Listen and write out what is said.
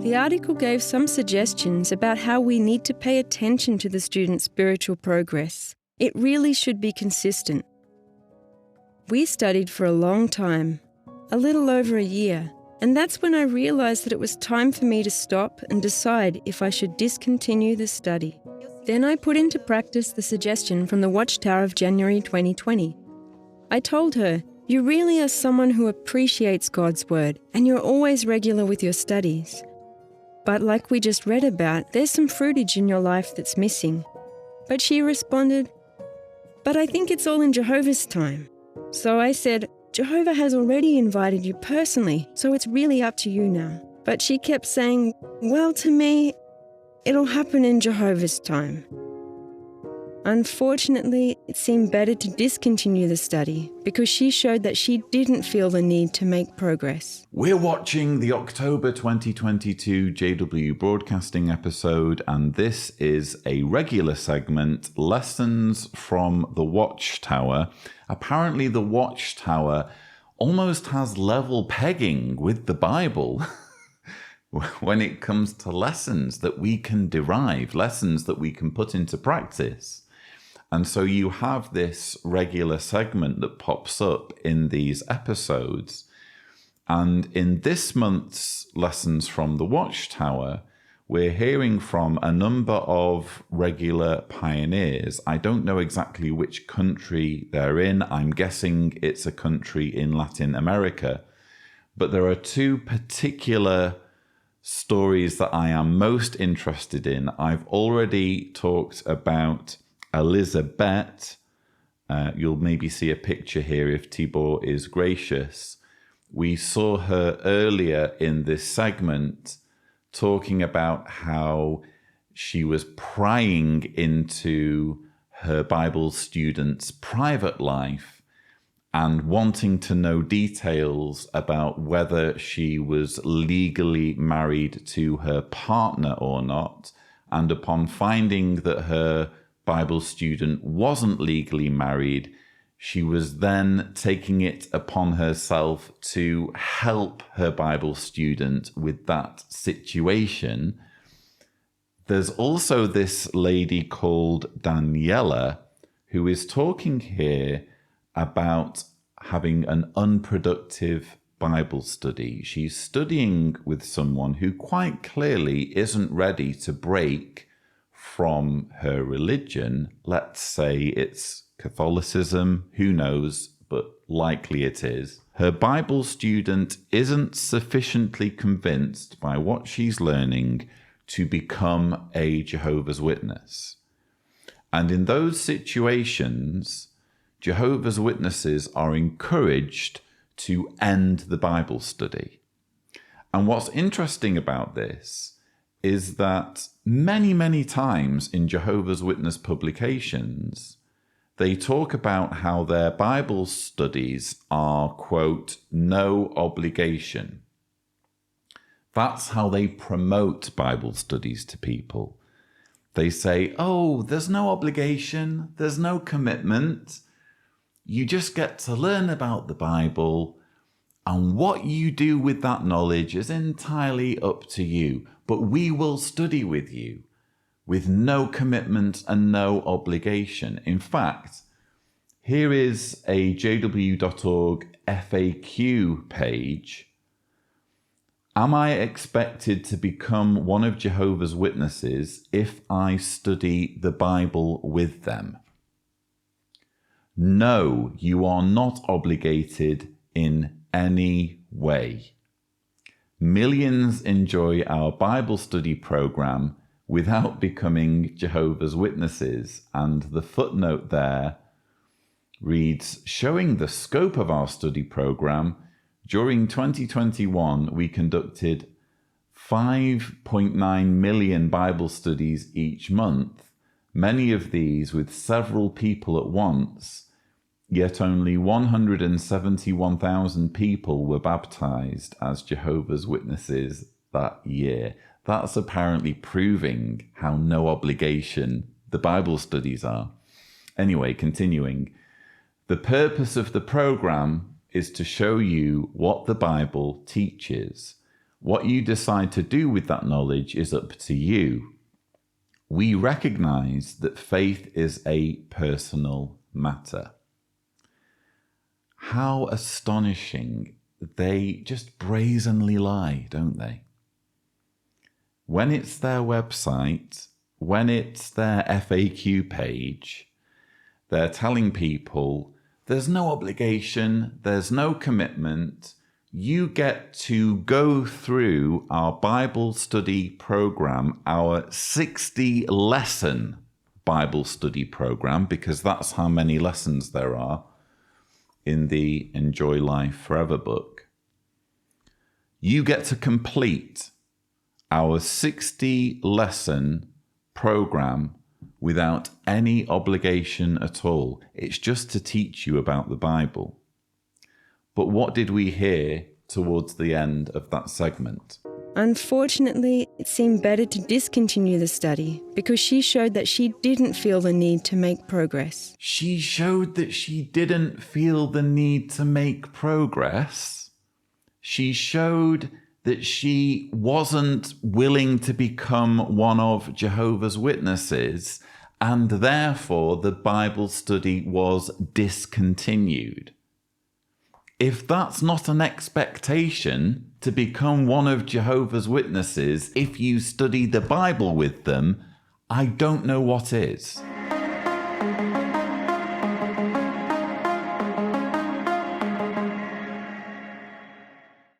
The article gave some suggestions about how we need to pay attention to the student's spiritual progress. It really should be consistent. We studied for a long time, a little over a year, and that's when I realized that it was time for me to stop and decide if I should discontinue the study. Then I put into practice the suggestion from the Watchtower of January 2020. I told her, "You really are someone who appreciates God's Word, and you're always regular with your studies. But like we just read about, there's some fruitage in your life that's missing." But she responded, "But I think it's all in Jehovah's time." So I said, "Jehovah has already invited you personally, so it's really up to you now." But she kept saying, "Well, to me, it'll happen in Jehovah's time." Unfortunately, it seemed better to discontinue the study because she showed that she didn't feel the need to make progress. We're watching the October 2022 JW Broadcasting episode, and this is a regular segment, Lessons from the Watchtower. Apparently the Watchtower almost has level pegging with the Bible when it comes to lessons that we can derive, lessons that we can put into practice. And so you have this regular segment that pops up in these episodes. And in this month's Lessons from the Watchtower, we're hearing from a number of regular pioneers. I don't know exactly which country they're in. I'm guessing it's a country in Latin America. But there are two particular stories that I am most interested in. I've already talked about Elizabeth. You'll maybe see a picture here if Tibor is gracious. We saw her earlier in this segment talking about how she was prying into her Bible student's private life and wanting to know details about whether she was legally married to her partner or not. And upon finding that her Bible student wasn't legally married, she was then taking it upon herself to help her Bible student with that situation. There's also this lady called Daniela who is talking here about having an unproductive Bible study. She's studying with someone who quite clearly isn't ready to break from her religion. Let's say it's Catholicism, who knows, but likely it is. Her Bible student isn't sufficiently convinced by what she's learning to become a Jehovah's Witness. And in those situations, Jehovah's Witnesses are encouraged to end the Bible study. And what's interesting about this is that many times in Jehovah's Witness publications, they talk about how their Bible studies are, quote, no obligation. That's how they promote Bible studies to people. They say, oh, there's no obligation, there's no commitment. You just get to learn about the Bible, and what you do with that knowledge is entirely up to you. But we will study with you with no commitment and no obligation. In fact, here is a jw.org FAQ page. Am I expected to become one of Jehovah's Witnesses if I study the Bible with them? No, you are not obligated in any way. Millions enjoy our Bible study program without becoming Jehovah's Witnesses. And the footnote there reads, showing the scope of our study program, during 2021, we conducted 5.9 million Bible studies each month, many of these with several people at once, yet only 171,000 people were baptized as Jehovah's Witnesses that year. That's apparently proving how no obligation the Bible studies are. Anyway, continuing. The purpose of the program is to show you what the Bible teaches, What you decide to do with that knowledge is up to you. We recognize that faith is a personal matter. How astonishing. They just brazenly lie, don't they? When it's their website, when it's their FAQ page, they're telling people there's no obligation, there's no commitment. You get to go through our Bible study program, our 60-lesson Bible study program, because that's how many lessons there are in the Enjoy Life Forever book. You get to complete our 60-lesson program without any obligation at all. It's just to teach you about the Bible. But what did we hear towards the end of that segment? Unfortunately, it seemed better to discontinue the study because she showed that she didn't feel the need to make progress. She showed that she didn't feel the need to make progress. She showed that she wasn't willing to become one of Jehovah's Witnesses, and therefore the Bible study was discontinued. If that's not an expectation to become one of Jehovah's Witnesses if you study the Bible with them, I don't know what is.